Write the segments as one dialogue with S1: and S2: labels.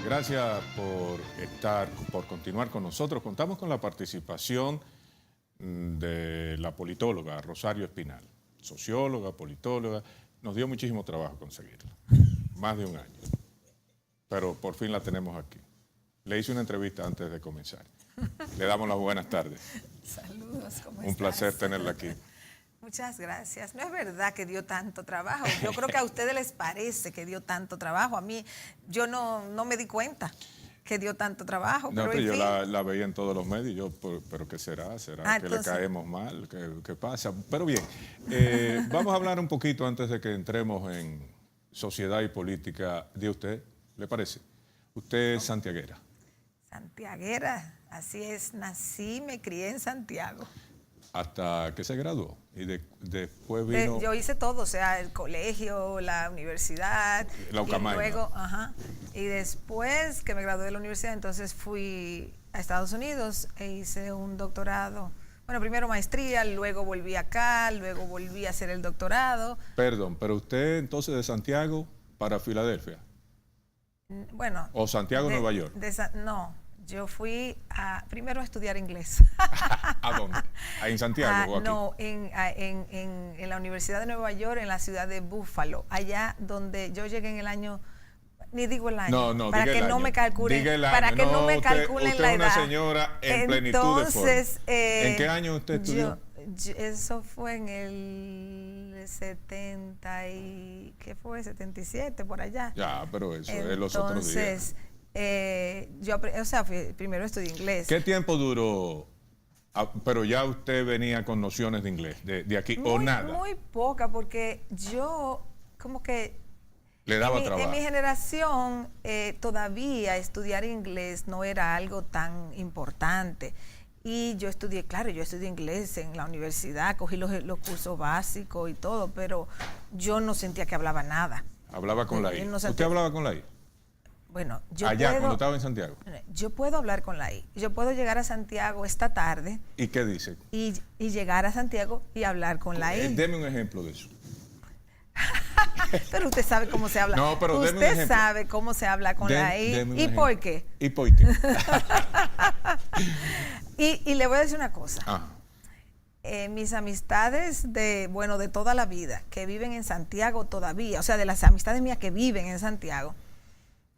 S1: Gracias por continuar con nosotros. Contamos con la participación de la politóloga Rosario Espinal, socióloga, politóloga. Nos dio muchísimo trabajo conseguirla, más de un año, pero por fin la tenemos aquí. Le hice una entrevista antes de comenzar. Le damos las buenas tardes.
S2: Saludos, ¿cómo
S1: Un
S2: estás?
S1: placer tenerla aquí.
S2: Muchas gracias. No es verdad que dio tanto trabajo. Yo creo que a ustedes les parece que dio tanto trabajo. A mí, yo no me di cuenta que dio tanto trabajo.
S1: No,
S2: pero
S1: pero
S2: en
S1: yo
S2: fin.
S1: la veía en todos los medios. ¿Pero qué será? ¿Será que
S2: Entonces,
S1: le caemos mal? ¿Qué pasa? Pero bien, vamos a hablar un poquito antes de que entremos en sociedad y política de usted. ¿Le parece? Usted es santiaguera.
S2: santiaguera, así es. Nací, me crié en Santiago.
S1: Hasta que se graduó. Y después vino...
S2: Yo hice todo, o sea, el colegio, la universidad.
S1: La Ucamaima.
S2: Y luego, y después que me gradué de la universidad, entonces fui a Estados Unidos e hice un doctorado. Bueno, primero maestría, luego volví acá, luego volví a hacer el doctorado.
S1: Perdón, pero usted entonces de Santiago para Filadelfia.
S2: Bueno.
S1: ¿O Santiago, Nueva York?
S2: No, yo fui primero a estudiar inglés.
S1: ¿A dónde? ¿En Santiago o aquí?
S2: No, en la Universidad de Nueva York, en la ciudad de Buffalo, allá donde yo llegué en el año, ni digo el año,
S1: para que no me calculen,
S2: para que no me calculen la edad.
S1: Usted es una señora en plenitud de forma. ¿En qué año usted estudió?
S2: Eso fue en el 70 y, ¿qué fue? 77, por allá.
S1: Ya, pero eso es los otros días.
S2: Entonces, primero estudié inglés.
S1: ¿Qué tiempo duró? Pero ya usted venía con nociones de inglés, de aquí, o nada.
S2: Muy poca, porque yo como que...
S1: Le daba trabajo.
S2: En mi generación todavía estudiar inglés no era algo tan importante. Y yo estudié inglés en la universidad, cogí los cursos básicos y todo, pero yo no sentía que hablaba nada.
S1: ¿Hablaba con la I? ¿Usted hablaba con la I?
S2: Bueno, yo
S1: allá, cuando estaba en Santiago.
S2: Yo puedo hablar con la I. Yo puedo llegar a Santiago esta tarde.
S1: ¿Y qué dice?
S2: Y llegar a Santiago y hablar con la I.
S1: Deme un ejemplo de eso.
S2: Pero usted sabe cómo se habla.
S1: No, pero
S2: usted sabe cómo se habla con la I. ¿Y por qué?
S1: ¿Y por qué?
S2: Y le voy a decir una cosa. Mis amistades de toda la vida que viven en Santiago todavía, o sea, de las amistades mías que viven en Santiago,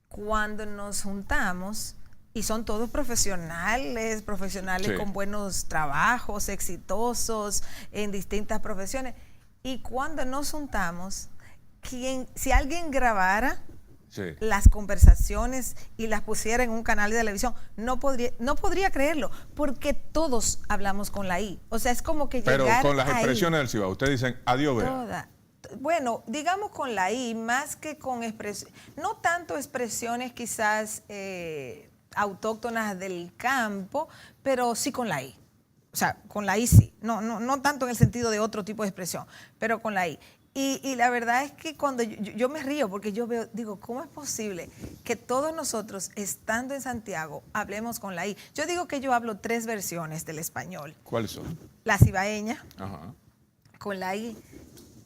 S2: cuando nos juntamos, y son todos profesionales sí, con buenos trabajos, exitosos en distintas profesiones, y cuando nos juntamos, si alguien grabara las conversaciones y las pusiera en un canal de televisión, no podría creerlo, porque todos hablamos con la I. O sea, es como que
S1: pero
S2: llegar
S1: con las expresiones
S2: ahí,
S1: del Cibao, ustedes dicen adiós, vea.
S2: Bueno, digamos con la I, más que con expresiones, no tanto expresiones quizás autóctonas del campo, pero sí con la I. O sea, con la I sí, no tanto en el sentido de otro tipo de expresión, pero con la I. Y la verdad es que cuando yo me río, porque yo digo, ¿cómo es posible que todos nosotros, estando en Santiago, hablemos con la I? Yo digo que yo hablo 3 versiones del español.
S1: ¿Cuáles son?
S2: La cibaeña,
S1: ajá,
S2: con la I.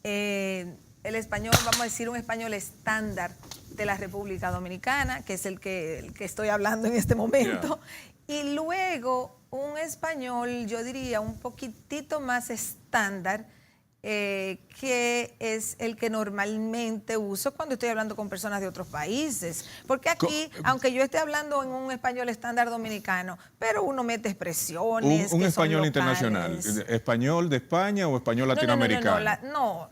S2: El español, vamos a decir, un español estándar de la República Dominicana, que es el que estoy hablando en este momento. Yeah. Y luego un español, yo diría, un poquitito más estándar, que es el que normalmente uso cuando estoy hablando con personas de otros países. Porque aquí, aunque yo esté hablando en un español estándar dominicano, pero uno mete expresiones
S1: un
S2: que
S1: español
S2: son
S1: internacional. ¿Español de España o español latinoamericano?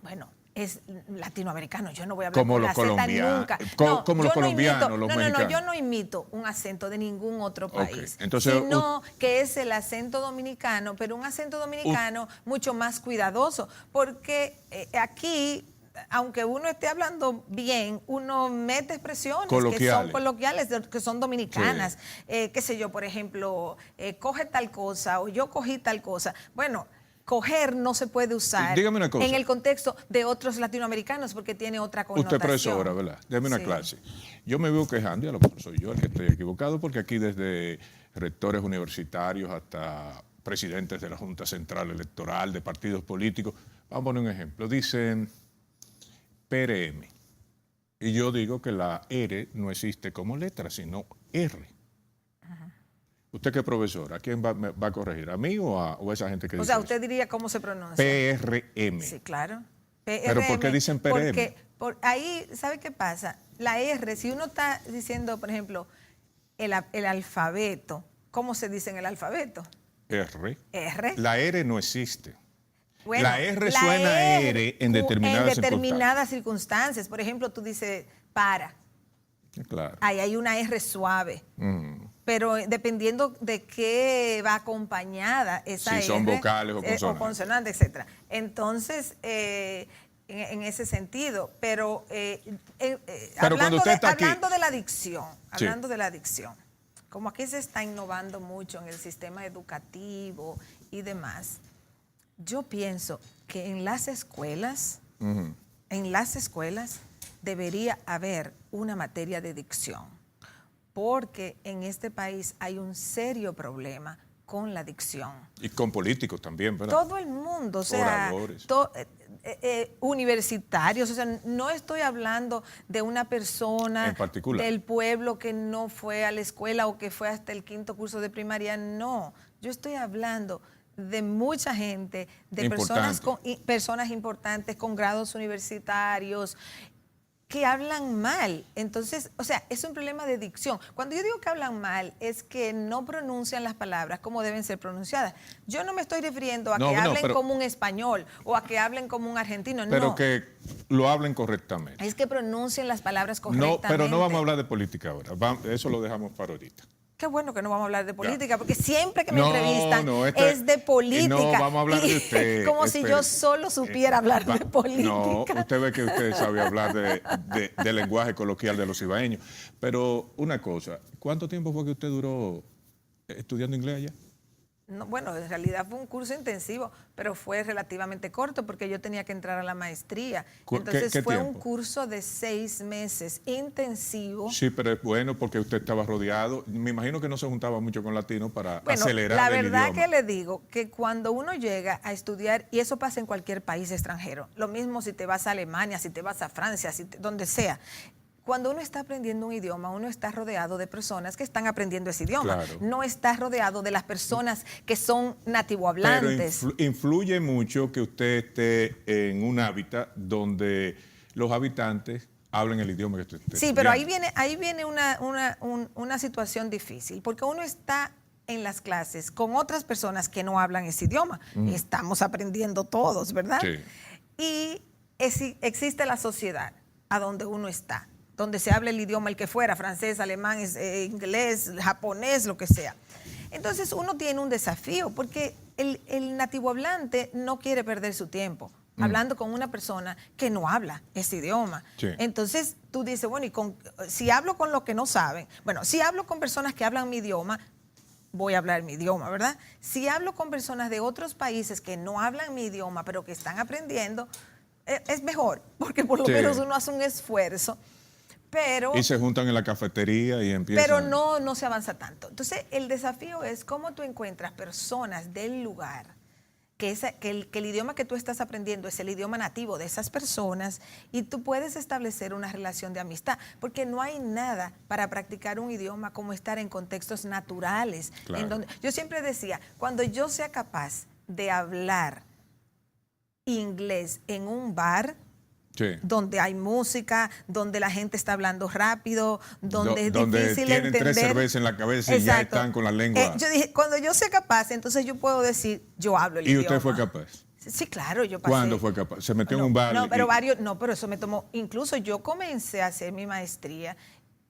S2: Bueno, es latinoamericano. Yo no voy a hablar
S1: como
S2: con
S1: los
S2: la Z nunca.
S1: Como los colombianos, los mexicanos.
S2: No, yo no imito un acento de ningún otro país.
S1: Entonces,
S2: sino que es el acento dominicano, pero un acento dominicano mucho más cuidadoso. Porque aquí, aunque uno esté hablando bien, uno mete expresiones que son coloquiales, que son dominicanas. Sí. Qué sé yo, por ejemplo, coge tal cosa o yo cogí tal cosa. Bueno, coger no se puede usar en el contexto de otros latinoamericanos porque tiene otra connotación.
S1: Usted es profesora, ¿verdad? Deme una clase. Yo me veo quejando, y a lo mejor soy yo el que estoy equivocado, porque aquí desde rectores universitarios hasta presidentes de la Junta Central Electoral, de partidos políticos, vamos a poner un ejemplo, dicen PRM. Y yo digo que la R no existe como letra, sino R. ¿Usted qué profesor? ¿A quién va a corregir? ¿A mí o a esa gente que dice
S2: O sea,
S1: eso?
S2: usted diría cómo se pronuncia.
S1: PRM.
S2: Sí, claro. PRM,
S1: ¿Pero por qué dicen PRM?
S2: Porque ahí, ¿sabe qué pasa? La R, si uno está diciendo, por ejemplo, el alfabeto, ¿cómo se dice en el alfabeto?
S1: R.
S2: R.
S1: La R no existe.
S2: Bueno,
S1: la R suena a R en
S2: determinadas circunstancias. Por ejemplo, tú dices para.
S1: Claro.
S2: Ahí hay una R suave. Pero dependiendo de qué va acompañada esa R.
S1: Si son vocales o consonantes.
S2: O consonantes, etc. Entonces, en ese sentido. Pero
S1: cuando usted está
S2: hablando de la dicción,
S1: sí.
S2: Como aquí se está innovando mucho en el sistema educativo y demás, yo pienso que en las escuelas, debería haber una materia de dicción, porque en este país hay un serio problema con la dicción.
S1: Y con políticos también, ¿verdad?
S2: Todo el mundo, o sea, universitarios, o sea, no estoy hablando de una persona
S1: en particular
S2: del pueblo que no fue a la escuela o que fue hasta el 5º curso de primaria, no. Yo estoy hablando de mucha gente, de personas importantes con grados universitarios que hablan mal. Entonces, o sea, es un problema de dicción. Cuando yo digo que hablan mal, es que no pronuncian las palabras como deben ser pronunciadas. Yo no me estoy refiriendo a que hablen como un español o a que hablen como un argentino, no.
S1: Pero que lo hablen correctamente.
S2: Es que pronuncien las palabras correctamente.
S1: No, pero no vamos a hablar de política ahora. Eso lo dejamos para ahorita.
S2: Qué bueno que no vamos a hablar de política, porque siempre que me entrevistan es de política.
S1: No, vamos a hablar de usted.
S2: Como si yo solo supiera hablar de política.
S1: No, usted ve que usted sabe hablar de lenguaje coloquial de los ibaeños. Pero una cosa, ¿cuánto tiempo fue que usted duró estudiando inglés allá?
S2: No, bueno, en realidad fue un curso intensivo, pero fue relativamente corto porque yo tenía que entrar a la maestría. Entonces
S1: ¿Qué
S2: fue
S1: tiempo?
S2: un curso de 6 meses intensivo.
S1: Sí, pero es bueno porque usted estaba rodeado. Me imagino que no se juntaba mucho con latinos para acelerar el idioma.
S2: La verdad que le digo que cuando uno llega a estudiar, y eso pasa en cualquier país extranjero, lo mismo si te vas a Alemania, si te vas a Francia, donde sea. Cuando uno está aprendiendo un idioma, uno está rodeado de personas que están aprendiendo ese idioma.
S1: Claro.
S2: No está rodeado de las personas que son nativohablantes.
S1: Pero influye mucho que usted esté en un hábitat donde los habitantes hablen el idioma que usted esté
S2: Sí, pero
S1: estudiando.
S2: ahí viene una situación difícil, porque uno está en las clases con otras personas que no hablan ese idioma. Estamos aprendiendo todos, ¿verdad?
S1: Sí.
S2: Y existe la sociedad a donde uno está, donde se habla el idioma, el que fuera, francés, alemán, inglés, japonés, lo que sea. Entonces uno tiene un desafío, porque el nativo hablante no quiere perder su tiempo hablando con una persona que no habla ese idioma.
S1: Sí.
S2: Entonces tú dices, bueno, si hablo con los que no saben, bueno, si hablo con personas que hablan mi idioma, voy a hablar mi idioma, ¿verdad? Si hablo con personas de otros países que no hablan mi idioma, pero que están aprendiendo, es mejor, porque por lo menos uno hace un esfuerzo.
S1: Y se juntan en la cafetería y empiezan.
S2: Pero no se avanza tanto. Entonces, el desafío es cómo tú encuentras personas del lugar, que el idioma que tú estás aprendiendo es el idioma nativo de esas personas, y tú puedes establecer una relación de amistad, porque no hay nada para practicar un idioma como estar en contextos naturales.
S1: Claro.
S2: En donde, yo siempre decía, cuando yo sea capaz de hablar inglés en un bar,
S1: sí,
S2: donde hay música, donde la gente está hablando rápido, donde es difícil
S1: tienen
S2: entender.
S1: 3 cervezas en la cabeza.
S2: Exacto.
S1: Y ya están con la lengua.
S2: Yo dije, cuando yo sea capaz, entonces yo puedo decir, yo hablo el idioma.
S1: ¿Y usted fue capaz?
S2: Sí, claro, yo pasé.
S1: ¿Cuándo fue capaz? ¿Se metió en un bar?
S2: Pero eso me tomó, incluso yo comencé a hacer mi maestría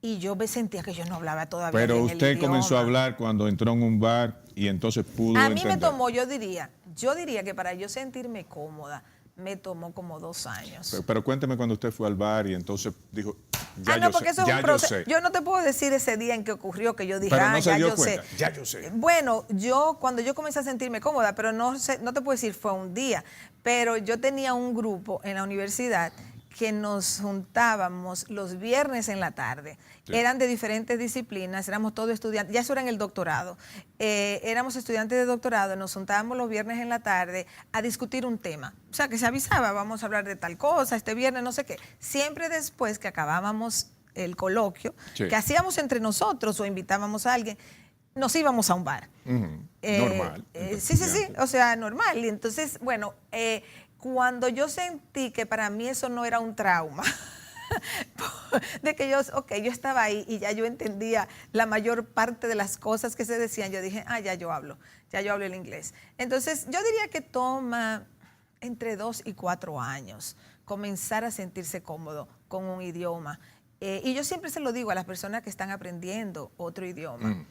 S2: y yo me sentía que yo no hablaba todavía
S1: Pero
S2: bien el
S1: usted
S2: idioma.
S1: comenzó a hablar cuando entró en un bar y entonces pudo
S2: A mí
S1: entender.
S2: me tomó, yo diría que para yo sentirme cómoda, me tomó como 2 años.
S1: Pero cuénteme cuando usted fue al bar y entonces dijo,
S2: porque eso es un proceso. Yo no te puedo decir ese día en que ocurrió que yo dije,
S1: pero no se dio
S2: yo
S1: cuenta.
S2: sé.
S1: Ya yo sé.
S2: Bueno, cuando yo comencé a sentirme cómoda, pero no te puedo decir fue un día, pero yo tenía un grupo en la universidad que nos juntábamos los viernes en la tarde. Sí. Eran de diferentes disciplinas, éramos todos estudiantes, ya eso era en el doctorado. Éramos estudiantes de doctorado, nos juntábamos los viernes en la tarde a discutir un tema. O sea, que se avisaba, vamos a hablar de tal cosa, este viernes, no sé qué. Siempre después que acabábamos el coloquio, sí, que hacíamos entre nosotros o invitábamos a alguien, nos íbamos a un bar.
S1: Normal.
S2: Sí, o sea, normal. Y entonces, bueno, cuando yo sentí que para mí eso no era un trauma, de que yo estaba ahí y ya yo entendía la mayor parte de las cosas que se decían, yo dije, ya yo hablo el inglés. Entonces, yo diría que toma entre 2 y 4 años comenzar a sentirse cómodo con un idioma. Y yo siempre se lo digo a las personas que están aprendiendo otro idioma.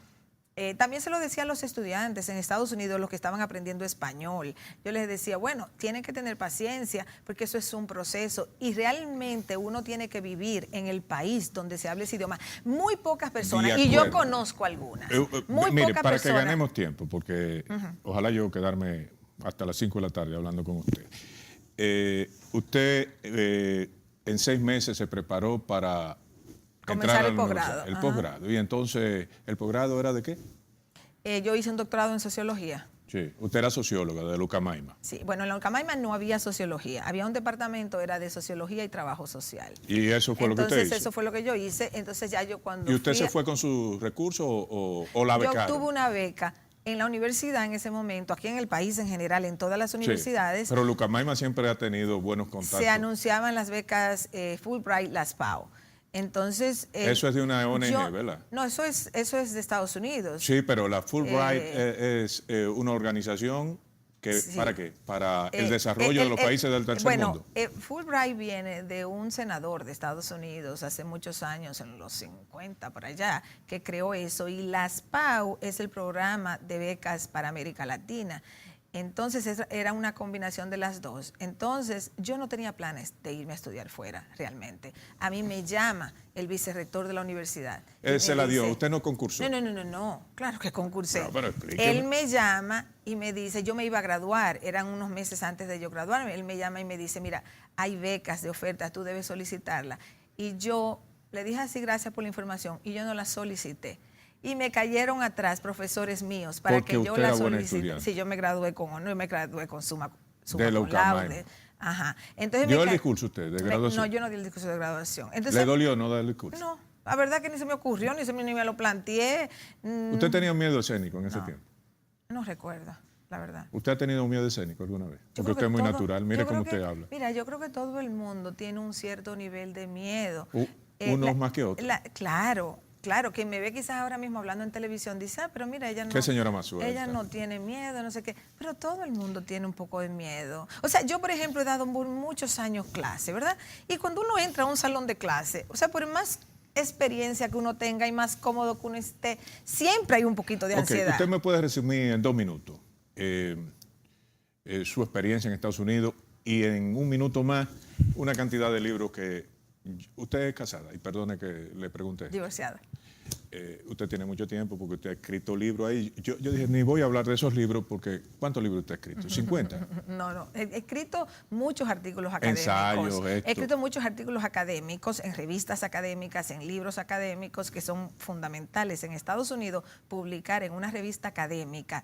S2: También se lo decía a los estudiantes en Estados Unidos, los que estaban aprendiendo español. Yo les decía, bueno, tienen que tener paciencia porque eso es un proceso y realmente uno tiene que vivir en el país donde se hable ese idioma. Muy pocas personas, y yo conozco algunas, muy
S1: mire,
S2: pocas
S1: para
S2: personas.
S1: Que ganemos tiempo, porque ojalá yo quedarme hasta las 5 de la tarde hablando con usted. Usted en 6 meses se preparó para
S2: comenzar el posgrado.
S1: El posgrado. Y entonces, ¿el posgrado era de qué?
S2: Yo hice un doctorado en sociología.
S1: Sí, usted era socióloga de Lucamayma.
S2: Sí, bueno, en la Lucamayma no había sociología, había un departamento, era de sociología y trabajo social.
S1: ¿Y eso fue lo que usted hizo?
S2: Entonces, eso fue lo que yo hice, entonces ya yo cuando
S1: ¿Y usted se fue con sus recursos o la becaron?
S2: Yo obtuve una beca en la universidad en ese momento, aquí en el país en general, en todas las universidades.
S1: Sí, pero Lucamayma siempre ha tenido buenos contactos.
S2: Se anunciaban las becas Fulbright, las PAO. Entonces,
S1: eso es de una ONG, ¿verdad?
S2: No, eso es de Estados Unidos.
S1: Sí, pero la Fulbright es una organización que, sí. ¿Para qué? Para el desarrollo de los países del tercer mundo.
S2: Fulbright viene de un senador de Estados Unidos hace muchos años, en los 50 por allá, que creó eso. Y las PAO es el programa de becas para América Latina. Entonces era una combinación de las dos. Entonces yo no tenía planes de irme a estudiar fuera realmente. A mí me llama el vicerrector de la universidad.
S1: Él se la dio, ¿usted no concursó?
S2: No, claro que concursé.
S1: No, pero explíqueme.
S2: Él me llama y me dice, yo me iba a graduar, eran unos meses antes de yo graduarme, él me llama y me dice, mira, hay becas de oferta, tú debes solicitarla. Y yo le dije así, gracias por la información, y yo no la solicité. Y me cayeron atrás profesores míos para que yo la solicite. Sí, yo me gradué con honor, me gradué con summa
S1: de
S2: cum laude.
S1: Ajá. Entonces, ¿dio el discurso usted de graduación?
S2: No, yo no di el discurso de graduación. Entonces,
S1: ¿le dolió no dar el discurso?
S2: No, la verdad que ni se me ocurrió, ni me lo planteé.
S1: ¿Usted tenía miedo escénico en ese tiempo?
S2: No recuerdo, la verdad.
S1: ¿Usted ha tenido miedo escénico alguna vez? Porque usted es muy natural, mire cómo usted habla.
S2: Mira, yo creo que todo el mundo tiene un cierto nivel de miedo.
S1: Unos más que otros.
S2: Claro, quien me ve quizás ahora mismo hablando en televisión dice, pero mira, ella no.
S1: ¿Qué señora más suelta?
S2: Ella no tiene miedo, no sé qué. Pero todo el mundo tiene un poco de miedo. O sea, yo, por ejemplo, he dado muchos años clase, ¿verdad? Y cuando uno entra a un salón de clase, o sea, por más experiencia que uno tenga y más cómodo que uno esté, siempre hay un poquito de ansiedad.
S1: Usted me puede resumir en 2 minutos su experiencia en Estados Unidos y en 1 minuto más una cantidad de libros que... Usted es casada, y perdone que le pregunte.
S2: Divorciada.
S1: Usted tiene mucho tiempo porque usted ha escrito libros ahí. Yo dije, ni voy a hablar de esos libros porque... ¿Cuántos libros usted ha escrito? ¿50?
S2: No. He escrito muchos artículos académicos.
S1: Ensayos,
S2: He escrito muchos artículos académicos en revistas académicas, en libros académicos que son fundamentales. En Estados Unidos, publicar en una revista académica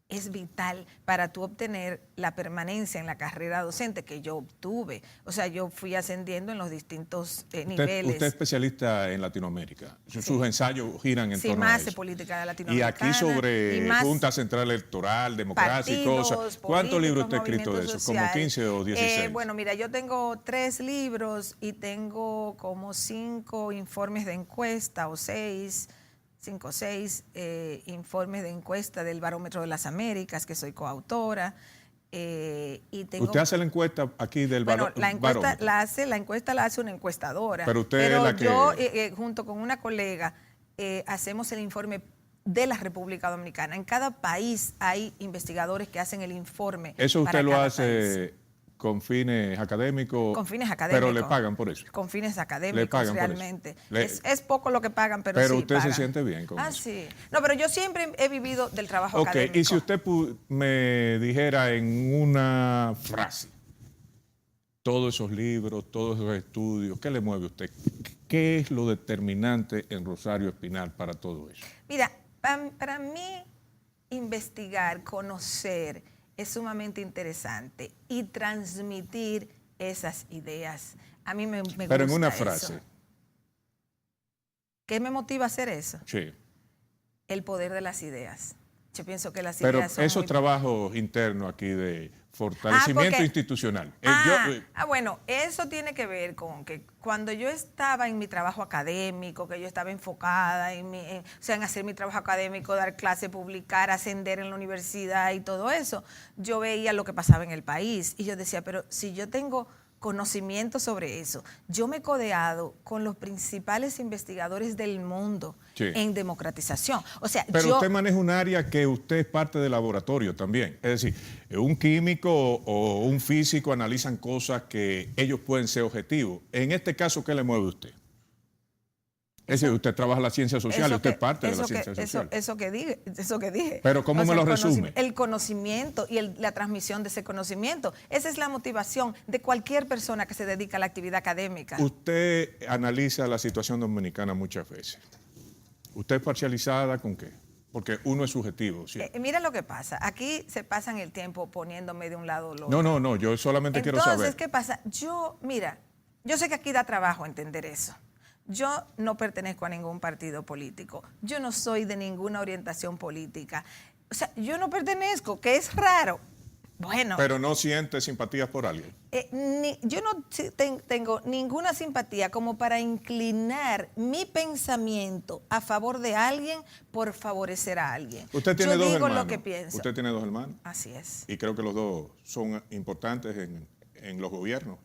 S2: es vital para tú obtener la permanencia en la carrera docente que yo obtuve. O sea, yo fui ascendiendo en los distintos niveles.
S1: Usted es especialista en Latinoamérica. Sus ensayos giran en torno a eso.
S2: Sí, más de política latinoamericana.
S1: Y aquí sobre Junta Central Electoral, democracia y cosas. ¿Cuántos libros usted ha escrito de eso?
S2: Social.
S1: ¿Como 15 o 16?
S2: Bueno, mira, yo tengo 3 libros y tengo como 5 informes de encuesta o 6... 5 o 6 informes de encuesta del Barómetro de las Américas, que soy coautora. Y tengo,
S1: ¿usted hace la encuesta aquí del
S2: Barómetro? Bueno, la encuesta la hace una encuestadora. Pero yo, junto con una colega, hacemos el informe de la República Dominicana. En cada país hay investigadores que hacen el informe.
S1: ¿Eso usted lo hace con fines académicos?
S2: Con fines académicos.
S1: ¿Pero le pagan por eso?
S2: Con fines académicos, realmente. Es poco lo que pagan, pero
S1: sí
S2: usted
S1: pagan. Se siente bien con eso.
S2: Sí. No, pero yo siempre he vivido del trabajo académico.
S1: Y si usted me dijera en una frase, todos esos libros, todos esos estudios? ¿Qué le mueve a usted? ¿Qué es lo determinante en Rosario Espinal para todo eso?
S2: Mira, para mí investigar, conocer es sumamente interesante y transmitir esas ideas. A mí me gusta.
S1: Pero en una frase.
S2: Eso. ¿Qué me motiva a hacer eso?
S1: Sí.
S2: El poder de las ideas. Yo pienso que las
S1: Pero
S2: ideas son
S1: esos trabajos internos aquí de fortalecimiento institucional.
S2: Bueno, eso tiene que ver con que cuando yo estaba en mi trabajo académico, que yo estaba enfocada en hacer mi trabajo académico, dar clase, publicar, ascender en la universidad y todo eso, yo veía lo que pasaba en el país y yo decía, pero si yo tengo conocimiento sobre eso. Yo me he codeado con los principales investigadores del mundo en democratización. O sea,
S1: pero usted maneja un área que usted es parte del laboratorio también. Es decir, un químico o un físico analizan cosas que ellos pueden ser objetivos. En este caso, ¿qué le mueve a usted? Es decir, usted trabaja la ciencia social, usted es parte de la ciencia social.
S2: Eso que dije.
S1: Pero ¿cómo me lo resume?
S2: El conocimiento y la transmisión de ese conocimiento. Esa es la motivación de cualquier persona que se dedica a la actividad académica.
S1: Usted analiza la situación dominicana muchas veces. ¿Usted es parcializada con qué? Porque uno es subjetivo. ¿Sí?
S2: Mira lo que pasa. Aquí se pasan el tiempo poniéndome de un lado o otro.
S1: No, yo solamente quiero saber.
S2: Entonces, ¿qué pasa? Yo sé que aquí da trabajo entender eso. Yo no pertenezco a ningún partido político. Yo no soy de ninguna orientación política. O sea, yo no pertenezco, que es raro. Bueno.
S1: Pero no siente simpatías por alguien.
S2: Yo no tengo ninguna simpatía como para inclinar mi pensamiento a favor de alguien por favorecer a alguien.
S1: Usted tiene dos hermanos.
S2: Lo que pienso.
S1: Usted tiene dos hermanos.
S2: Así es.
S1: Y creo que los dos son importantes en los gobiernos.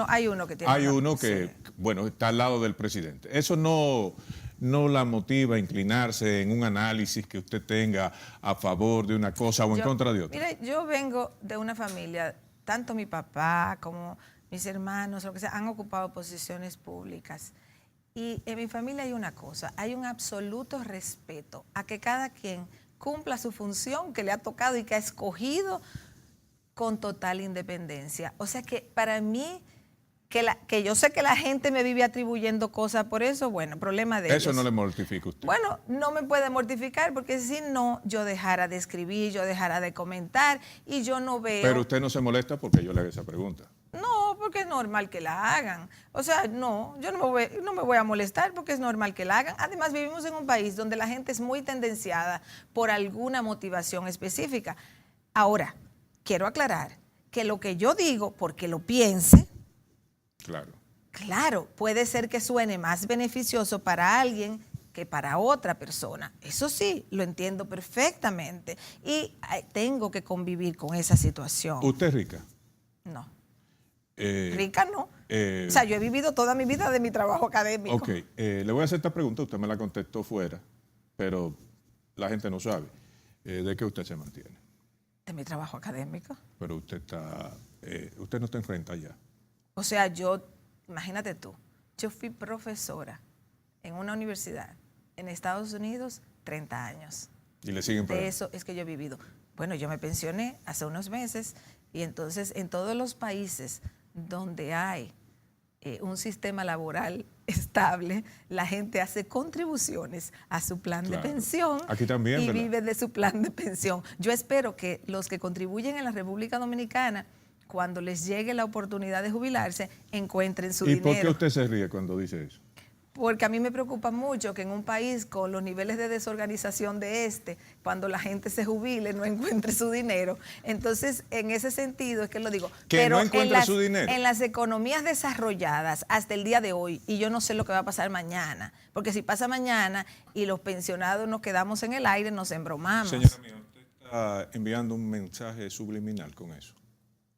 S2: Hay uno que tiene.
S1: Hay uno que, bueno, está al lado del presidente. Eso no la motiva a inclinarse en un análisis que usted tenga a favor de una cosa o en contra de otra.
S2: Mira, yo vengo de una familia, tanto mi papá como mis hermanos, lo que sea, han ocupado posiciones públicas. Y en mi familia hay una cosa, hay un absoluto respeto a que cada quien cumpla su función que le ha tocado y que ha escogido con total independencia. O sea que para mí, que yo sé que la gente me vive atribuyendo cosas por eso, bueno, problema de ellos.
S1: Eso no le mortifica a usted.
S2: Bueno, no me puede mortificar porque si no, yo dejara de escribir, yo dejara de comentar y yo no veo...
S1: Pero usted no se molesta porque yo le haga esa pregunta.
S2: No, porque es normal que la hagan. O sea, no, yo no me voy a molestar porque es normal que la hagan. Además, vivimos en un país donde la gente es muy tendenciada por alguna motivación específica. Ahora, quiero aclarar que lo que yo digo, porque lo piense, claro, puede ser que suene más beneficioso para alguien que para otra persona. Eso sí, lo entiendo perfectamente. Y tengo que convivir con esa situación.
S1: ¿Usted es rica?
S2: No. Rica no. O sea, yo he vivido toda mi vida de mi trabajo académico.
S1: Ok, le voy a hacer esta pregunta, usted me la contestó fuera, pero la gente no sabe. ¿De qué usted se mantiene?
S2: De mi trabajo académico.
S1: Pero usted no está en renta ya.
S2: O sea, imagínate tú, yo fui profesora en una universidad en Estados Unidos 30 años.
S1: ¿Y le siguen pagando?
S2: De eso es que yo he vivido. Bueno, yo me pensioné hace unos meses y entonces en todos los países donde hay un sistema laboral estable, la gente hace contribuciones a su plan de pensión.
S1: Aquí también,
S2: y
S1: ¿verdad?
S2: vive de su plan de pensión. Yo espero que los que contribuyen en la República Dominicana, cuando les llegue la oportunidad de jubilarse, encuentren su dinero.
S1: ¿Y por qué usted se ríe cuando dice eso?
S2: Porque a mí me preocupa mucho que en un país con los niveles de desorganización de cuando la gente se jubile, no encuentre su dinero. Entonces, en ese sentido es que lo digo.
S1: Pero no encuentre su dinero.
S2: En las economías desarrolladas hasta el día de hoy, y yo no sé lo que va a pasar mañana, porque si pasa mañana y los pensionados nos quedamos en el aire, nos embromamos.
S1: Señora mía, usted está enviando un mensaje subliminal con eso.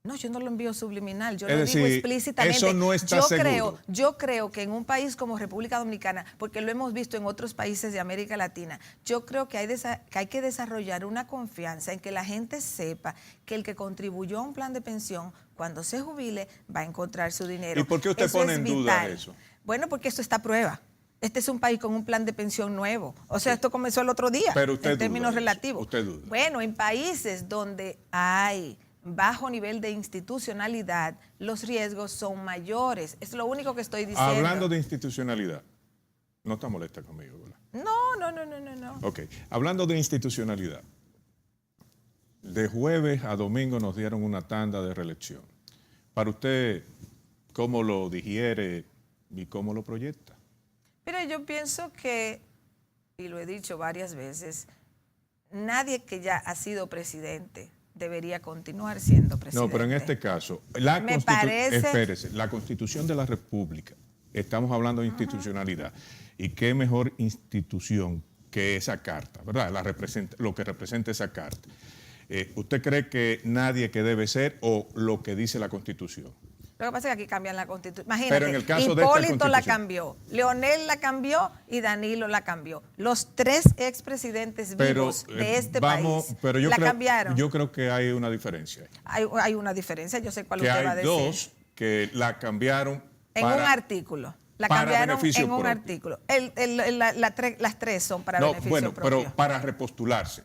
S2: No, yo no lo envío subliminal, yo
S1: es
S2: lo
S1: decir,
S2: digo explícitamente.
S1: Eso no está seguro.
S2: Yo creo que en un país como República Dominicana, porque lo hemos visto en otros países de América Latina, yo creo que hay que desarrollar una confianza en que la gente sepa que el que contribuyó a un plan de pensión, cuando se jubile, va a encontrar su dinero.
S1: ¿Y por qué usted pone en duda eso?
S2: Bueno, porque esto está a prueba. Este es un país con un plan de pensión nuevo. O sea, esto comenzó el otro día,
S1: pero usted
S2: en términos relativos.
S1: Usted duda.
S2: Bueno, en países donde hay bajo nivel de institucionalidad, los riesgos son mayores. Es lo único que estoy diciendo.
S1: Hablando de institucionalidad, no está molesta conmigo, ¿verdad?
S2: No.
S1: Ok, hablando de institucionalidad, de jueves a domingo nos dieron una tanda de reelección. Para usted, ¿cómo lo digiere y cómo lo proyecta?
S2: Pero yo pienso que, y lo he dicho varias veces, nadie que ya ha sido presidente debería continuar siendo presidente.
S1: No, pero en este caso, espérese, la Constitución de la República, estamos hablando de institucionalidad, y qué mejor institución que esa carta, ¿verdad? Lo que representa esa carta. ¿Usted cree que nadie que debe ser o lo que dice la Constitución?
S2: Lo que pasa es que aquí cambian la Constitución. Imagínate,
S1: pero en el caso
S2: Hipólito la cambió, Leonel la cambió y Danilo la cambió. Los tres expresidentes vivos de este país la cambiaron.
S1: Yo creo que hay una diferencia.
S2: Hay una diferencia, yo sé cuál usted va a decir.
S1: Que hay dos que la cambiaron
S2: en un artículo. La cambiaron en un artículo. Las tres son para beneficio propio.
S1: Pero para repostularse.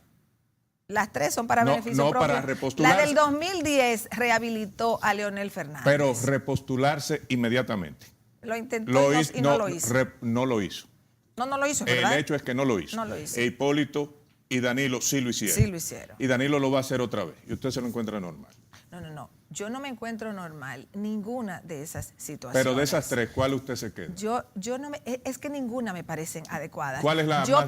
S2: Las tres son para beneficio propio.
S1: Para repostularse.
S2: La del 2010 rehabilitó a Leonel Fernández.
S1: Pero repostularse inmediatamente.
S2: Lo intentó y no lo hizo.
S1: No lo hizo.
S2: No lo hizo, ¿verdad?
S1: El hecho es que no lo hizo.
S2: No lo hizo.
S1: Hipólito y Danilo sí lo hicieron.
S2: Sí lo hicieron.
S1: Y Danilo lo va a hacer otra vez. Y usted se lo encuentra normal.
S2: No. Yo no me encuentro normal ninguna de esas situaciones.
S1: Pero de esas tres, ¿cuál usted se queda?
S2: Es que ninguna me parecen adecuadas.
S1: ¿Cuál es la
S2: Yo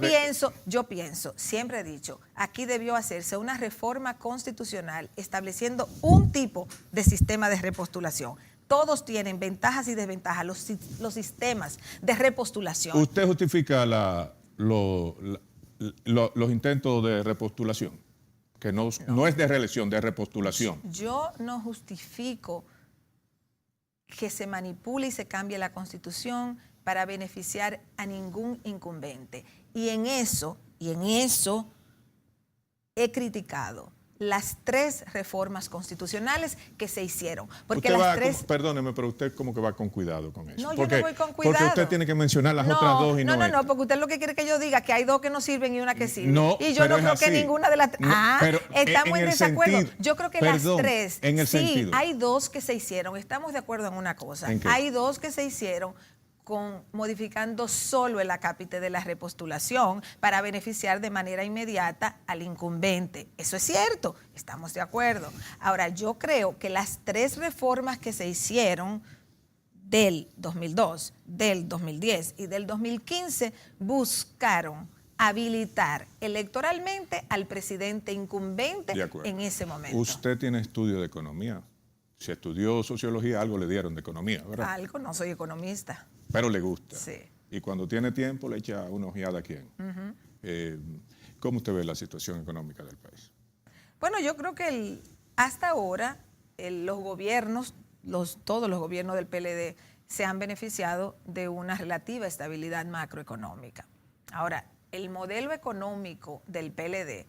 S2: pienso, siempre he dicho, aquí debió hacerse una reforma constitucional estableciendo un tipo de sistema de repostulación. Todos tienen ventajas y desventajas, los sistemas de repostulación.
S1: ¿Usted justifica los intentos de repostulación? Que no es de reelección, de repostulación.
S2: Yo no justifico que se manipule y se cambie la Constitución para beneficiar a ningún incumbente. Y en eso he criticado las tres reformas constitucionales que se hicieron. Porque
S1: perdóneme, pero usted como que va con cuidado con eso.
S2: No, yo no voy con cuidado.
S1: Porque usted tiene que mencionar las otras dos y no
S2: No, porque usted lo que quiere que yo diga que hay dos que no sirven y una que sirve.
S1: No,
S2: y yo no creo que ninguna de las tres. Estamos en desacuerdo. Yo creo que las tres. Hay dos que se hicieron. Estamos de acuerdo en una cosa. Hay dos que se hicieron modificando solo el acápite de la repostulación para beneficiar de manera inmediata al incumbente. Eso es cierto, estamos de acuerdo. Ahora, yo creo que las tres reformas que se hicieron del 2002, del 2010 y del 2015 buscaron habilitar electoralmente al presidente incumbente en ese momento.
S1: Usted tiene estudio de economía. Si estudió sociología, algo le dieron de economía, ¿verdad?
S2: Algo, no soy economista.
S1: Pero le gusta.
S2: Sí.
S1: Y cuando tiene tiempo le echa una ojeada a quién. ¿Cómo usted ve la situación económica del país?
S2: Bueno, yo creo que hasta ahora los gobiernos, todos los gobiernos del PLD se han beneficiado de una relativa estabilidad macroeconómica. Ahora, el modelo económico del PLD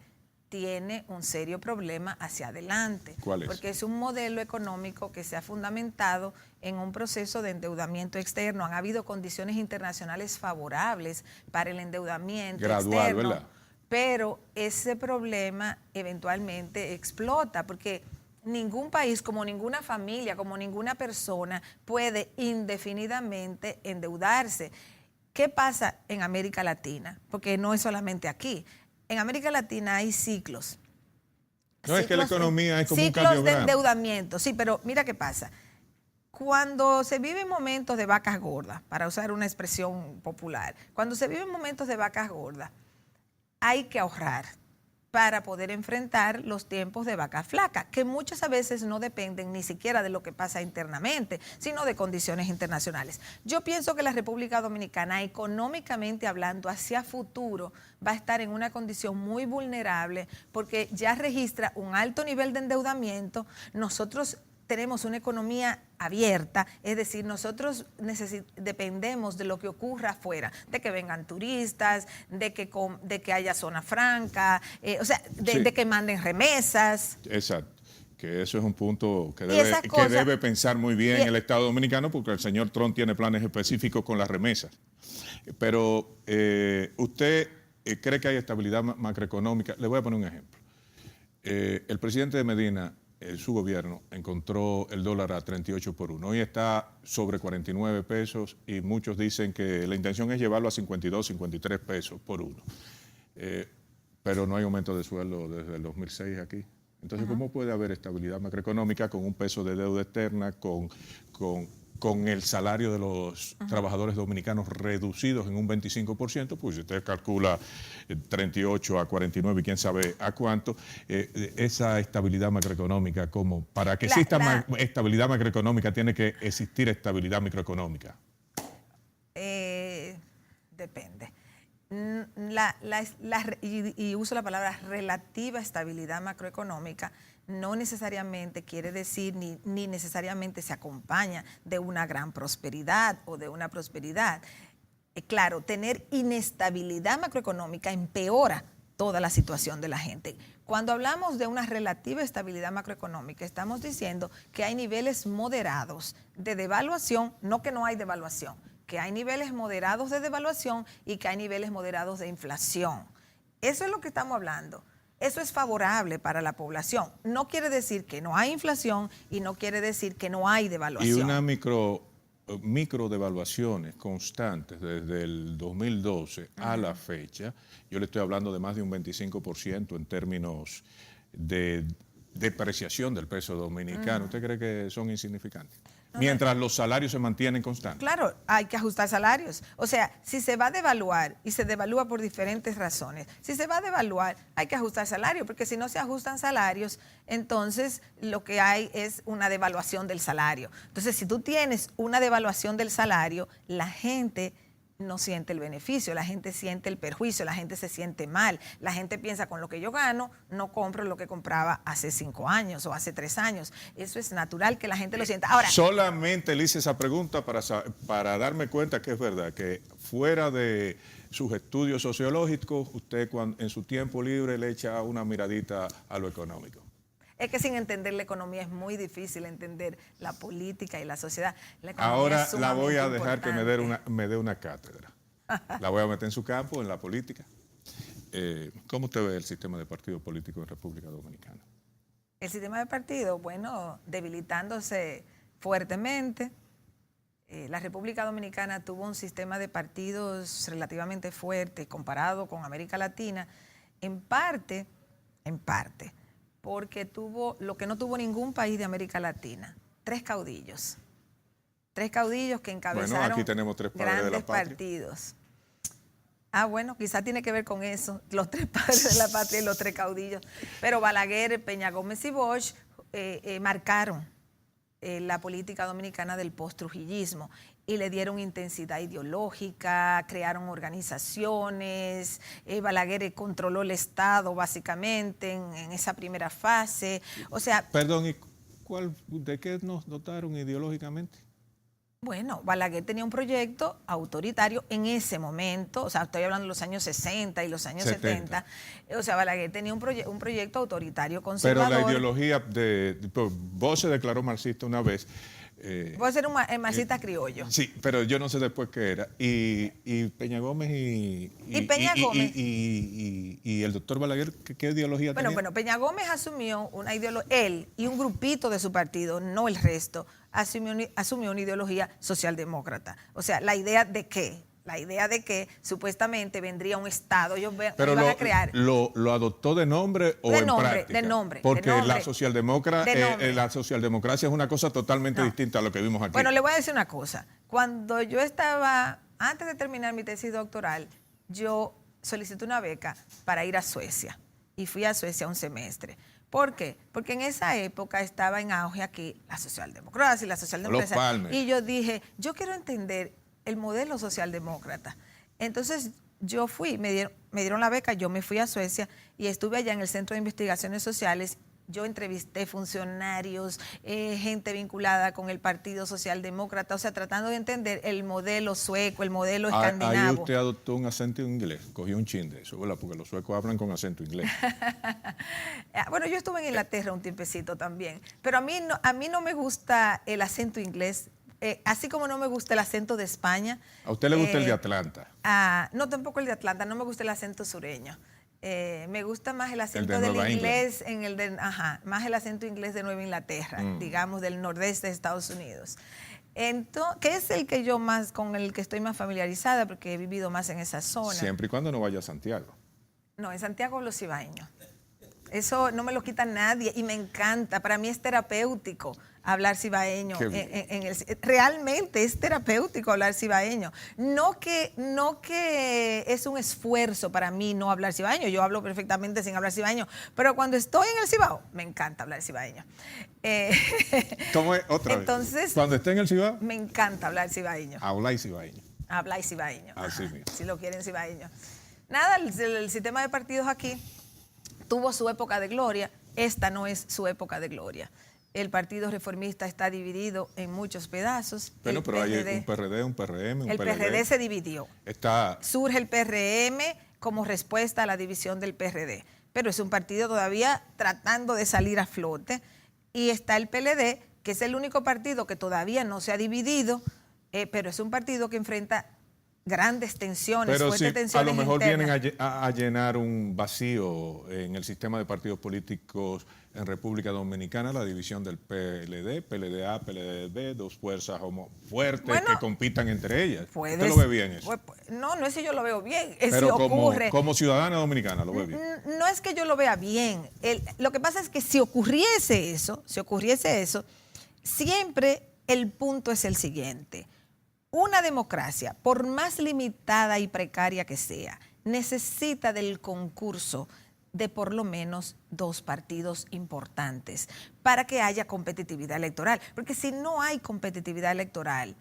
S2: tiene un serio problema hacia adelante.
S1: ¿Cuál es?
S2: Porque es un modelo económico que se ha fundamentado en un proceso de endeudamiento externo. Han habido condiciones internacionales favorables para el endeudamiento
S1: gradual,
S2: externo.
S1: ¿verdad?
S2: Pero ese problema eventualmente explota porque ningún país, como ninguna familia, como ninguna persona puede indefinidamente endeudarse. ¿Qué pasa en América Latina? Porque no es solamente aquí. En América Latina hay ciclos.
S1: No, es que la economía es como un
S2: cardiograma. Ciclos de endeudamiento, sí, pero mira qué pasa. Cuando se viven momentos de vacas gordas, para usar una expresión popular, cuando se viven momentos de vacas gordas, hay que ahorrar para poder enfrentar los tiempos de vacas flacas, que muchas veces no dependen ni siquiera de lo que pasa internamente, sino de condiciones internacionales. Yo pienso que la República Dominicana, económicamente hablando, hacia futuro, va a estar en una condición muy vulnerable porque ya registra un alto nivel de endeudamiento. Nosotros tenemos una economía abierta, es decir, nosotros dependemos de lo que ocurra afuera, de que vengan turistas, de que haya zona franca, de que manden remesas.
S1: Exacto, que eso es un punto que debe pensar muy bien el Estado Dominicano, porque el señor Trump tiene planes específicos con las remesas. Pero ¿usted cree que hay estabilidad macroeconómica? Le voy a poner un ejemplo. El presidente de Medina su gobierno encontró el dólar a 38 por 1. Hoy está sobre 49 pesos y muchos dicen que la intención es llevarlo a 52, 53 pesos por 1. Pero no hay aumento de sueldo desde el 2006 aquí. Entonces, ¿cómo puede haber estabilidad macroeconómica con un peso de deuda externa, con el salario de los trabajadores dominicanos reducidos en un 25%? Pues usted calcula 38 a 49 y quién sabe a cuánto. Esa estabilidad macroeconómica, ¿cómo? Para que exista estabilidad macroeconómica tiene que existir estabilidad microeconómica.
S2: Depende. Y uso la palabra relativa estabilidad macroeconómica, no necesariamente quiere decir ni necesariamente se acompaña de una gran prosperidad o de una prosperidad. Claro, tener inestabilidad macroeconómica empeora toda la situación de la gente. Cuando hablamos de una relativa estabilidad macroeconómica, estamos diciendo que hay niveles moderados de devaluación, no que no hay devaluación, que hay niveles moderados de devaluación y que hay niveles moderados de inflación. Eso es lo que estamos hablando. Eso es favorable para la población. No quiere decir que no hay inflación y no quiere decir que no hay devaluación.
S1: Y una micro devaluaciones constantes desde el 2012 a la fecha, yo le estoy hablando de más de un 25% en términos de depreciación del peso dominicano. ¿Usted cree que son insignificantes? Mientras los salarios se mantienen constantes.
S2: Claro, hay que ajustar salarios. O sea, si se va a devaluar, y se devalúa por diferentes razones, si se va a devaluar, hay que ajustar salarios, porque si no se ajustan salarios, entonces lo que hay es una devaluación del salario. Entonces, si tú tienes una devaluación del salario, la gente no siente el beneficio, la gente siente el perjuicio, la gente se siente mal, la gente piensa, con lo que yo gano, no compro lo que compraba hace 5 años o hace 3 años. Eso es natural que la gente lo sienta. Ahora,
S1: solamente le hice esa pregunta para darme cuenta que es verdad, que fuera de sus estudios sociológicos, usted en su tiempo libre le echa una miradita a lo económico.
S2: Es que sin entender la economía es muy difícil entender la política y la sociedad.
S1: Ahora la voy a dejar que me dé una cátedra. La voy a meter en su campo, en la política. ¿Cómo usted ve el sistema de partidos políticos en República Dominicana?
S2: El sistema de partidos, bueno, debilitándose fuertemente. La República Dominicana tuvo un sistema de partidos relativamente fuerte comparado con América Latina, en parte, porque tuvo lo que no tuvo ningún país de América Latina, 3 caudillos. 3 caudillos que encabezaron,
S1: bueno, aquí tenemos 3 padres
S2: grandes
S1: de la patria.
S2: Partidos. Bueno, quizá tiene que ver con eso, los 3 padres de la patria y los 3 caudillos. Pero Balaguer, Peña Gómez y Bosch marcaron la política dominicana del post-trujillismo y le dieron intensidad ideológica, crearon organizaciones. Balaguer controló el Estado básicamente en esa primera fase. O sea,
S1: perdón, ¿y de qué nos dotaron ideológicamente?
S2: Bueno, Balaguer tenía un proyecto autoritario en ese momento, o sea, estoy hablando de los años 60 y los años 70. O sea, Balaguer tenía un proyecto autoritario conservador.
S1: Pero la ideología vos se declaró marxista una vez.
S2: Vos ser un marxista criollo.
S1: Sí, pero yo no sé después qué era. Y Peña Gómez y el doctor Balaguer, ¿qué ideología tenía?
S2: Bueno, Peña Gómez asumió una ideología, él y un grupito de su partido, no el resto, asumió una ideología socialdemócrata. O sea, la idea de que supuestamente vendría un Estado, ellos van a crear.
S1: ¿Lo adoptó de nombre o en práctica?
S2: De nombre.
S1: Porque la socialdemocracia es una cosa totalmente distinta a lo que vimos aquí.
S2: Bueno, le voy a decir una cosa. Cuando yo estaba, antes de terminar mi tesis doctoral, yo solicité una beca para ir a Suecia. Y fui a Suecia un semestre. ¿Por qué? Porque en esa época estaba en auge aquí la socialdemocracia y la socialdemocracia. Y yo dije, yo quiero entender el modelo socialdemócrata. Entonces yo fui, me dieron la beca, yo me fui a Suecia y estuve allá en el Centro de Investigaciones Sociales. Yo entrevisté funcionarios, gente vinculada con el Partido Socialdemócrata, o sea, tratando de entender el modelo sueco, el modelo escandinavo.
S1: Ahí usted adoptó un acento inglés, cogió un chin de eso, ¿verdad? Porque los suecos hablan con acento inglés.
S2: Bueno, yo estuve en Inglaterra un tiempecito también, pero a mí no me gusta el acento inglés. Así como no me gusta el acento de España.
S1: ¿A usted le gusta el de Atlanta?
S2: No, tampoco el de Atlanta, no me gusta el acento sureño. Me gusta más el acento del inglés en el de, más el acento inglés de Nueva Inglaterra, digamos, del nordeste de Estados Unidos. Entonces, que es el que yo más, con el que estoy más familiarizada, porque he vivido más en esa zona.
S1: Siempre y cuando no vaya a Santiago.
S2: No, en Santiago los cibaeños. Eso no me lo quita nadie y me encanta. Para mí es terapéutico hablar cibaeño. Realmente es terapéutico hablar cibaeño. No que es un esfuerzo para mí no hablar cibaeño. Yo hablo perfectamente sin hablar cibaeño. Pero cuando estoy en el Cibao, me encanta hablar cibaeño.
S1: ¿Cómo es? Otra
S2: entonces,
S1: vez. Cuando esté en el Cibao,
S2: me encanta hablar cibaeño.
S1: Hablar cibaeño.
S2: Hablar cibaeño.
S1: Así mismo.
S2: Si lo quieren cibaeño. Nada, el sistema de partidos aquí tuvo su época de gloria. Esta no es su época de gloria. El Partido Reformista está dividido en muchos pedazos.
S1: Bueno, pero hay un PRD, un PRM, un
S2: PLD. El PRD se dividió. Surge el PRM como respuesta a la división del PRD. Pero es un partido todavía tratando de salir a flote. Y está el PLD, que es el único partido que todavía no se ha dividido, pero es un partido que enfrenta grandes tensiones,
S1: pero
S2: fuertes tensiones
S1: a lo mejor
S2: internas.
S1: vienen a llenar un vacío en el sistema de partidos políticos en República Dominicana, la división del PLD, PLDA, PLDB, dos fuerzas fuertes que compitan entre ellas. ¿Usted lo ve bien eso?
S2: No es que yo lo veo bien, es
S1: pero
S2: si ocurre.
S1: Como ciudadana dominicana lo ve bien.
S2: No es que yo lo vea bien. Lo que pasa es que si ocurriese eso, siempre el punto es el siguiente. Una democracia, por más limitada y precaria que sea, necesita del concurso de por lo menos dos partidos importantes para que haya competitividad electoral. Porque si no hay competitividad electoral,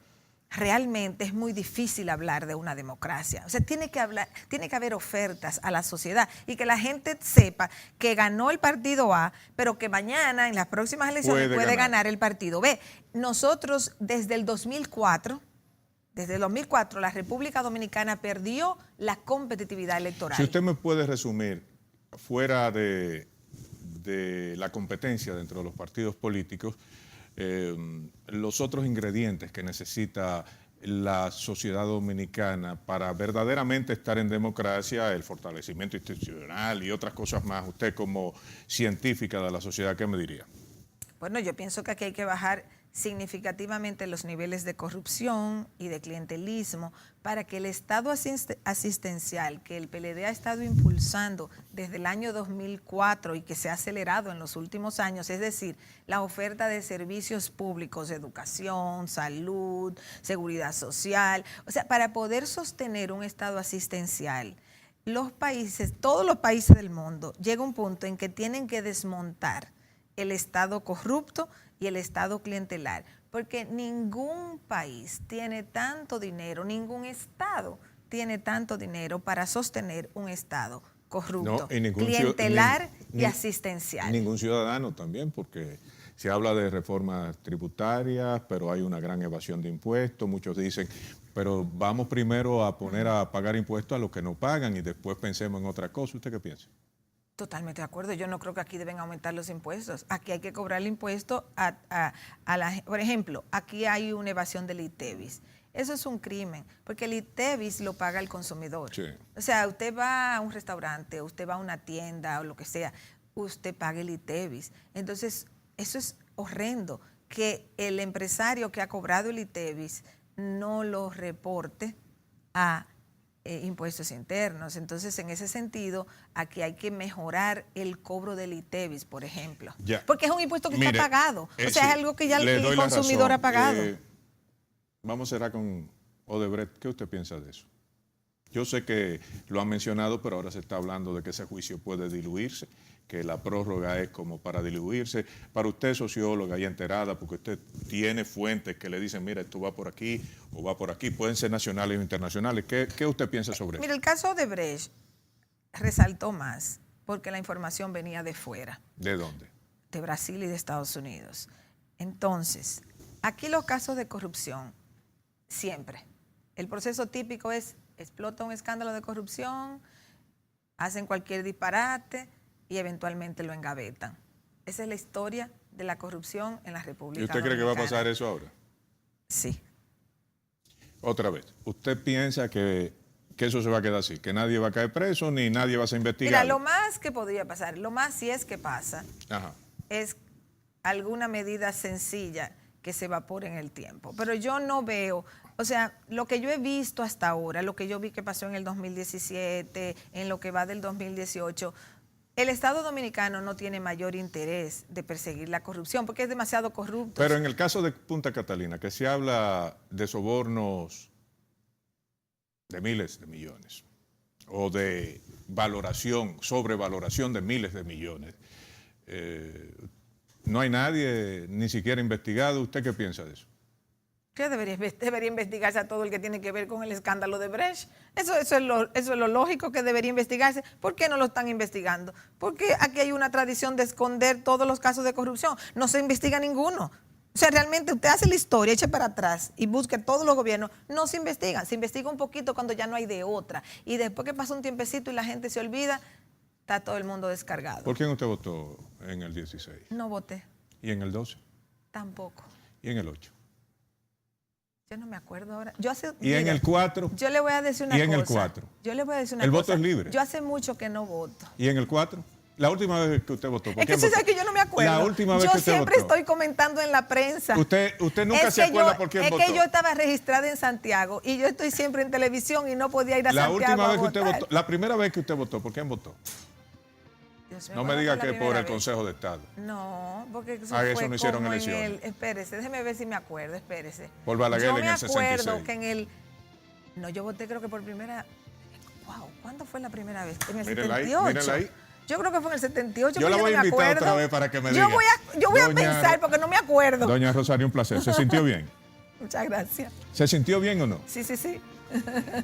S2: realmente es muy difícil hablar de una democracia. O sea, tiene que haber ofertas a la sociedad y que la gente sepa que ganó el partido A, pero que mañana, en las próximas elecciones, puede ganar el partido B. Nosotros, desde el 2004, la República Dominicana perdió la competitividad electoral.
S1: Si usted me puede resumir, fuera de la competencia dentro de los partidos políticos, los otros ingredientes que necesita la sociedad dominicana para verdaderamente estar en democracia, el fortalecimiento institucional y otras cosas más, usted como científica de la sociedad, ¿qué me diría?
S2: Bueno, yo pienso que aquí hay que bajar significativamente los niveles de corrupción y de clientelismo para que el Estado asistencial que el PLD ha estado impulsando desde el año 2004 y que se ha acelerado en los últimos años, es decir, la oferta de servicios públicos, de educación, salud, seguridad social, o sea, para poder sostener un Estado asistencial, todos los países del mundo, llega un punto en que tienen que desmontar el Estado corrupto y el Estado clientelar, porque ningún país tiene tanto dinero, ningún Estado tiene tanto dinero para sostener un Estado corrupto, clientelar y asistencial.
S1: Ningún ciudadano también, porque se habla de reformas tributarias, pero hay una gran evasión de impuestos. Muchos dicen, pero vamos primero a poner a pagar impuestos a los que no pagan y después pensemos en otra cosa. ¿Usted qué piensa?
S2: Totalmente de acuerdo. Yo no creo que aquí deben aumentar los impuestos. Aquí hay que cobrar el impuesto a la... Por ejemplo, aquí hay una evasión del ITEVIS. Eso es un crimen, porque el ITEVIS lo paga el consumidor.
S1: Sí.
S2: O sea, usted va a un restaurante, usted va a una tienda o lo que sea, usted paga el ITEVIS. Entonces, eso es horrendo, que el empresario que ha cobrado el ITEVIS no lo reporte a impuestos internos. Entonces, en ese sentido, aquí hay que mejorar el cobro del ITEVIS, por ejemplo.
S1: Ya.
S2: Porque es un impuesto que está pagado. O sea,
S1: sí,
S2: es algo que ya el consumidor ha pagado.
S1: Vamos a cerrar con Odebrecht. ¿Qué usted piensa de eso? Yo sé que lo han mencionado, pero ahora se está hablando de que ese juicio puede diluirse, que la prórroga es como para diluirse. Para usted, socióloga y enterada, porque usted tiene fuentes que le dicen, mira, esto va por aquí o va por aquí, pueden ser nacionales o internacionales. ¿Qué usted piensa sobre eso?
S2: Mira, el caso de Odebrecht resaltó más porque la información venía de fuera.
S1: ¿De dónde?
S2: De Brasil y de Estados Unidos. Entonces, aquí los casos de corrupción, siempre. El proceso típico es, explota un escándalo de corrupción, hacen cualquier disparate y eventualmente lo engavetan. Esa es la historia de la corrupción en la República Dominicana.
S1: ¿Y usted cree que va a pasar eso ahora?
S2: Sí.
S1: Otra vez, ¿usted piensa que que eso se va a quedar así, que nadie va a caer preso ni nadie va a ser investigado.
S2: Mira, lo más que podría pasar, lo más si es que pasa, es alguna medida sencilla que se evapore en el tiempo. Pero yo no veo, o sea, lo que yo he visto hasta ahora, lo que yo vi que pasó en el 2017, en lo que va del 2018, el Estado Dominicano no tiene mayor interés de perseguir la corrupción porque es demasiado corrupto.
S1: Pero en el caso de Punta Catalina, que se habla de sobornos de miles de millones o de valoración, sobrevaloración de miles de millones, no hay nadie ni siquiera investigado. ¿Usted qué piensa de eso?
S2: ¿Qué debería investigarse a todo el que tiene que ver con el escándalo de Brecht? Eso es lo lógico que debería investigarse. ¿Por qué no lo están investigando? Porque aquí hay una tradición de esconder todos los casos de corrupción. No se investiga ninguno. O sea, realmente usted hace la historia, eche para atrás y busque todos los gobiernos. No se investigan. Se investiga un poquito cuando ya no hay de otra. Y después que pasa un tiempecito y la gente se olvida, está todo el mundo descargado.
S1: ¿Por quién usted votó en el 16?
S2: No voté.
S1: ¿Y en el 12?
S2: Tampoco.
S1: ¿Y en el 8?
S2: Yo no me acuerdo ahora.
S1: ¿Y en el 4?
S2: Yo le voy a decir una cosa.
S1: ¿Y en el 4?
S2: Yo le voy a decir una cosa.
S1: ¿El voto es libre?
S2: Yo hace mucho que no voto.
S1: ¿Y en el 4? La última vez que usted votó.
S2: Es que eso es que yo no me acuerdo.
S1: La última vez que usted
S2: siempre
S1: votó.
S2: estoy comentando en la prensa.
S1: Usted nunca se acuerda por quién votó.
S2: Es que yo estaba registrada en Santiago y yo estoy siempre en televisión y no podía ir a Santiago
S1: La última vez que
S2: usted
S1: votó, la primera vez que usted votó, ¿por quién votó? No me diga que por el Consejo de Estado.
S2: No, porque eso
S1: eso no hicieron elecciones.
S2: Espérese, déjeme ver si me acuerdo, espérese.
S1: Por Balaguer en el 66.
S2: Yo me acuerdo que en el... No, yo voté creo que por primera... Wow, ¿cuándo fue la primera vez? En el 78.
S1: Mírenla ahí.
S2: Yo creo que fue en el 78.
S1: Yo la voy a invitar otra vez para que me diga.
S2: Yo voy a pensar porque no me acuerdo.
S1: Doña Rosario, un placer. ¿Se sintió bien?
S2: Muchas gracias.
S1: ¿Se sintió bien o no?
S2: Sí, sí, sí.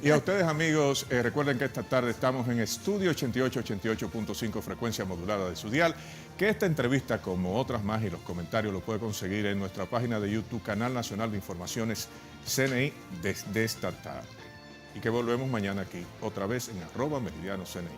S1: Y a ustedes, amigos, recuerden que esta tarde estamos en Estudio 88, 88.5, frecuencia modulada de su dial, que esta entrevista, como otras más y los comentarios, lo puede conseguir en nuestra página de YouTube, Canal Nacional de Informaciones CNI, desde esta tarde. Y que volvemos mañana aquí, otra vez en @meridiano CNI.